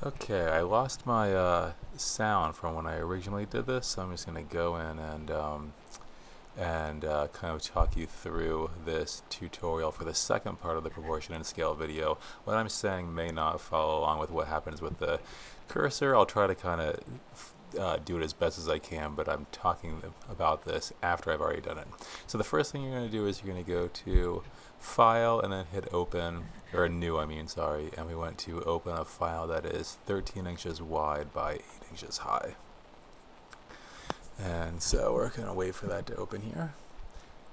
Okay, I lost my sound from when I originally did this, so I'm just gonna go in and kind of talk you through this tutorial for the second part of the proportion and scale video. What I'm saying may not follow along with what happens with the cursor. I'll try to kind of do it as best as I can, but I'm talking about this after I've already done it. So the first thing you're going to do is you're going to go to File and then hit Open, or New, I mean, sorry, and we want to open a file that is 13 inches wide by 8 inches high. And so we're going to wait for that to open here.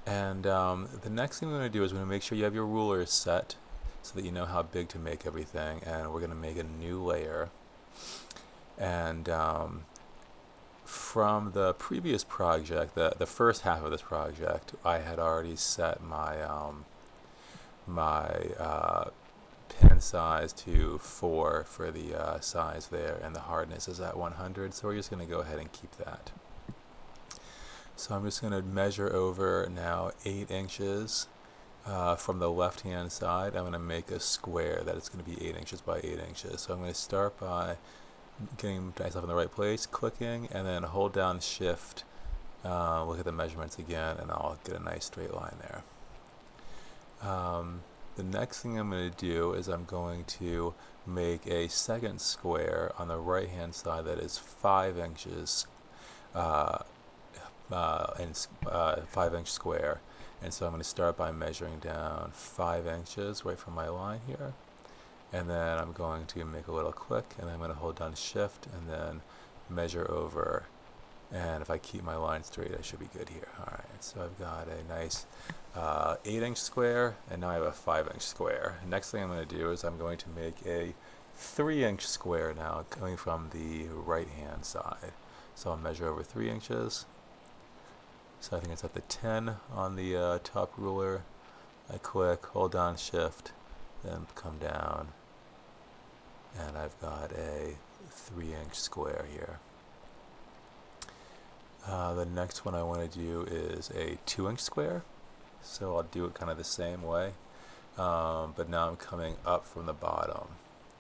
And the next thing we're going to do is we're going to make sure you have your rulers set so that you know how big to make everything. And we're going to make a new layer. And from the previous project, the first half of this project, I had already set my pen size to 4 for the size there, and the hardness is at 100. So we're just going to go ahead and keep that. So I'm just going to measure over now 8 inches from the left hand side. I'm going to make a square that it's going to be 8 inches by 8 inches. So I'm going to start by getting myself in the right place, clicking, and then hold down shift, look at the measurements again, and I'll get a nice straight line there. The next thing I'm going to do is I'm going to make a second square on the right hand side that is 5 inches and 5-inch square, and so I'm going to start by measuring down 5 inches right from my line here, and then I'm going to make a little click, and then I'm going to hold down shift and then measure over, and if I keep my line straight I should be good here. Alright, so I've got a nice 8-inch square, and now I have a 5-inch square. Next thing I'm going to do is I'm going to make a 3-inch square now coming from the right hand side. So I'll measure over 3 inches. So I think it's at the 10 on the top ruler. I click, hold down shift, then come down, and I've got a 3-inch square here. The next one I want to do is a 2-inch square. So I'll do it kind of the same way, but now I'm coming up from the bottom.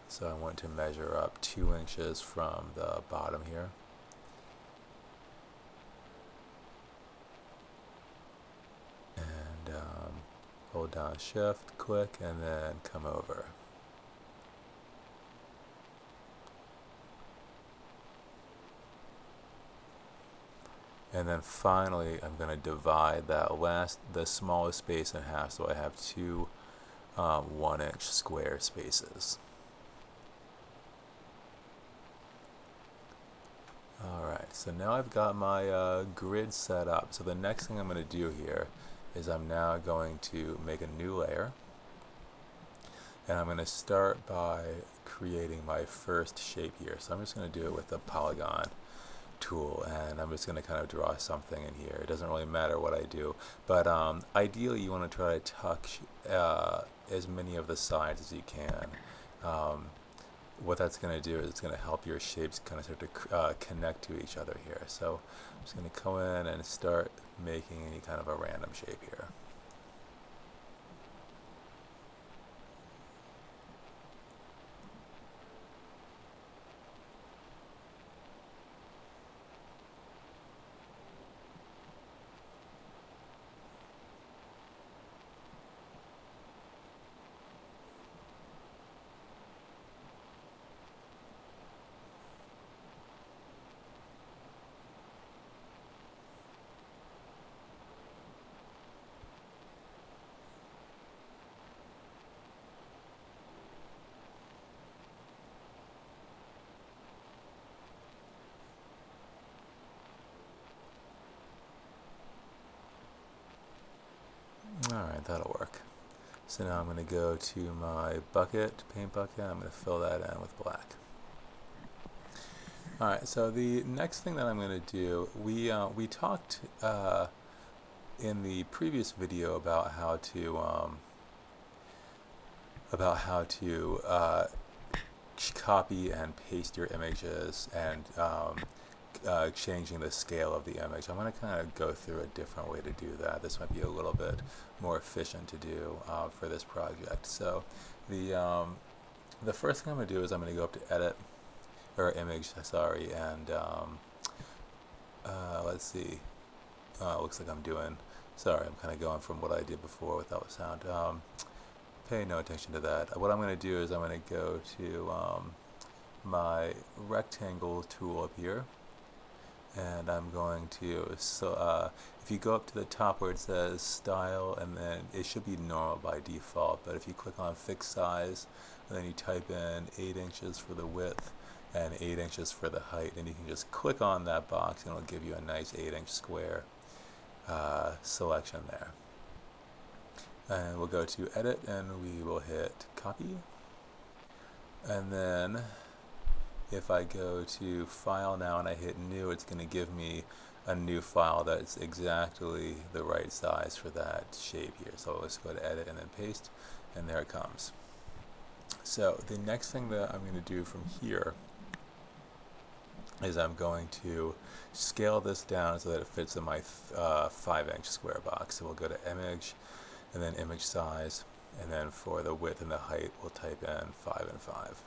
So I want to measure up 2 inches from the bottom here. Hold down shift, click, and then come over. And then finally I'm going to divide the smallest space in half, so I have two 1-inch square spaces. Alright, so now I've got my grid set up. So the next thing I'm going to do here is I'm now going to make a new layer, and I'm going to start by creating my first shape here. So I'm just going to do it with the polygon tool, and I'm just going to kind of draw something in here. It doesn't really matter what I do, but ideally you want to try to touch as many of the sides as you can. What that's going to do is it's going to help your shapes kind of start to connect to each other here. So I'm just going to go in and start making any kind of a random shape here. Alright, that'll work. So now I'm going to go to my bucket, paint bucket, I'm going to fill that in with black. Alright, so the next thing that I'm going to do, we talked in the previous video about how to copy and paste your images and changing the scale of the image. I'm going to kind of go through a different way to do that. This might be a little bit more efficient to do for this project. So the first thing I'm going to do is I'm going to go up to Edit, or image, sorry, and let's see. Looks like I'm doing. Sorry, I'm kind of going from what I did before without sound. Pay no attention to that. What I'm going to do is I'm going to go to my rectangle tool up here, and I'm going to, if you go up to the top where it says style, and then it should be normal by default, but if you click on fixed size and then you type in 8 inches for the width and 8 inches for the height, and you can just click on that box and it'll give you a nice 8-inch square selection there. And we'll go to edit and we will hit copy, and then if I go to file now and I hit new, it's going to give me a new file that's exactly the right size for that shape here. So let's go to edit and then paste, and there it comes. So the next thing that I'm going to do from here is I'm going to scale this down so that it fits in my 5-inch square box. So we'll go to image and then image size, and then for the width and the height we'll type in 5 and 5.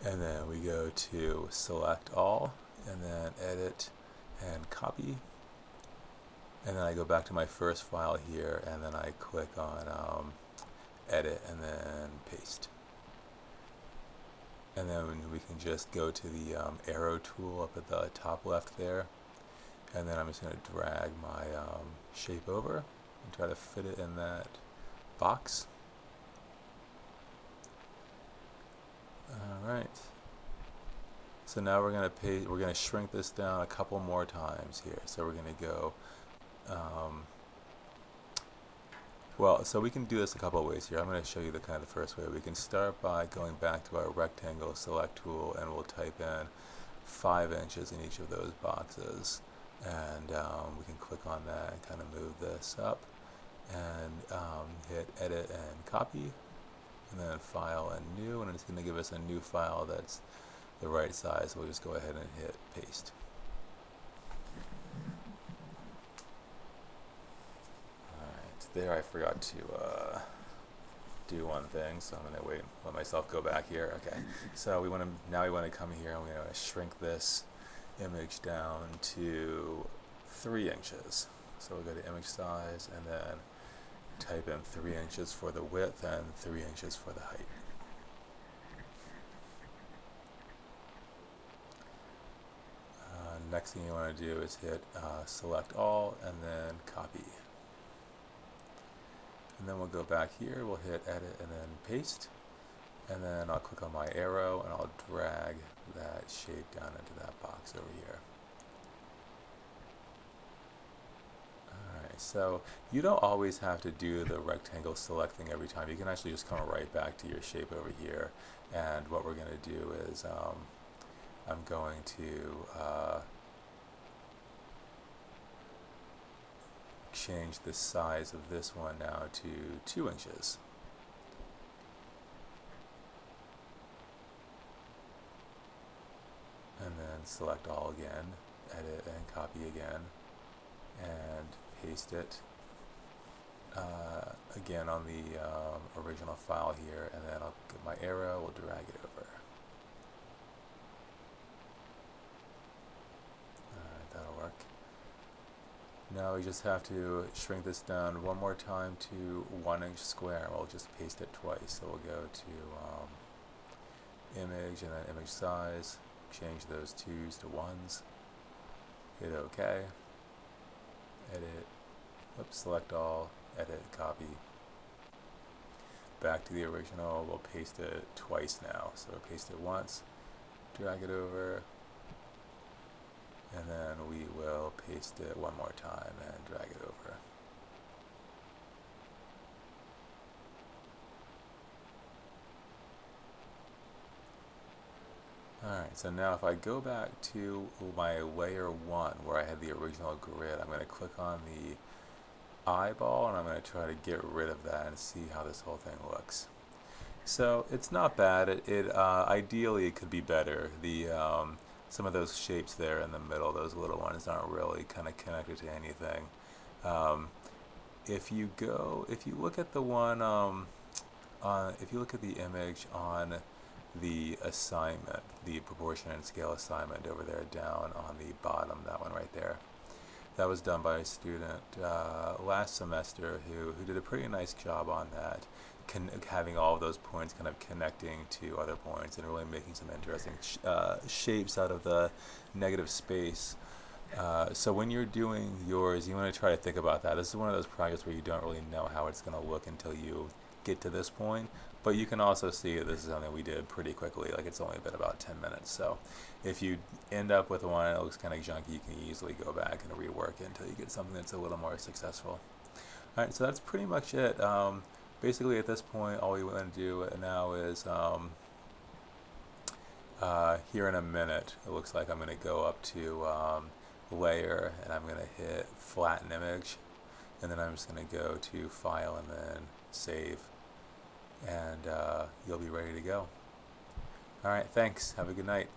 And then we go to select all and then edit and copy, and then I go back to my first file here and then I click on edit and then paste, and then we can just go to the arrow tool up at the top left there, and then I'm just going to drag my shape over and try to fit it in that box. Alright, so now we're going to shrink this down a couple more times here. So we're going to go well, so we can do this a couple of ways here. I'm going to show you the first way. We can start by going back to our rectangle select tool, and we'll type in 5 inches in each of those boxes, and we can click on that and kind of move this up, and hit edit and copy, and then file and new, and it's going to give us a new file that's the right size. So we'll just go ahead and hit paste. Alright, there I forgot to do one thing, so I'm going to let myself go back here. Okay, so now we want to come here and we want to shrink this image down to 3 inches. So we'll go to image size and then type in 3 inches for the width and 3 inches for the height. Next thing you want to do is hit select all and then copy. And then we'll go back here, we'll hit edit and then paste, and then I'll click on my arrow and I'll drag that shape down into that box over here. Alright, so you don't always have to do the rectangle selecting every time. You can actually just come right back to your shape over here, and what we're going to do is I'm going to change the size of this one now to 2 inches. And then select all again, edit and copy again, and paste it again on the original file here, and then I'll get my arrow, we'll drag it over. Alright, that'll work. Now we just have to shrink this down one more time to 1 inch square. We'll just paste it twice. So we'll go to image and then image size, change those 2's to 1's, hit OK, edit, oops, select all, edit, copy. Back to the original, we'll paste it twice now. So we'll paste it once, drag it over, and then we will paste it one more time and drag it over. Alright, so now if I go back to my layer 1 where I had the original grid, I'm going to click on the eyeball and I'm going to try to get rid of that and see how this whole thing looks. So it's not bad. Ideally it could be better. Some of those shapes there in the middle, those little ones, aren't really kind of connected to anything. If you look at the one, if you look at the image on the assignment, the proportion and scale assignment over there down on the bottom, that one right there. That was done by a student last semester who did a pretty nice job on that, having all of those points kind of connecting to other points and really making some interesting shapes out of the negative space. So when you're doing yours, you want to try to think about that. This is one of those projects where you don't really know how it's going to look until you get to this point. But you can also see that this is something we did pretty quickly. Like, it's only been about 10 minutes. So if you end up with one that looks kind of junky, you can easily go back and rework it until you get something that's a little more successful. All right, so that's pretty much it. Basically, at this point, all we want to do now is here in a minute, it looks like I'm going to go up to layer, and I'm going to hit flatten image, and then I'm just going to go to file and then save, and you'll be ready to go. All right, thanks. Have a good night.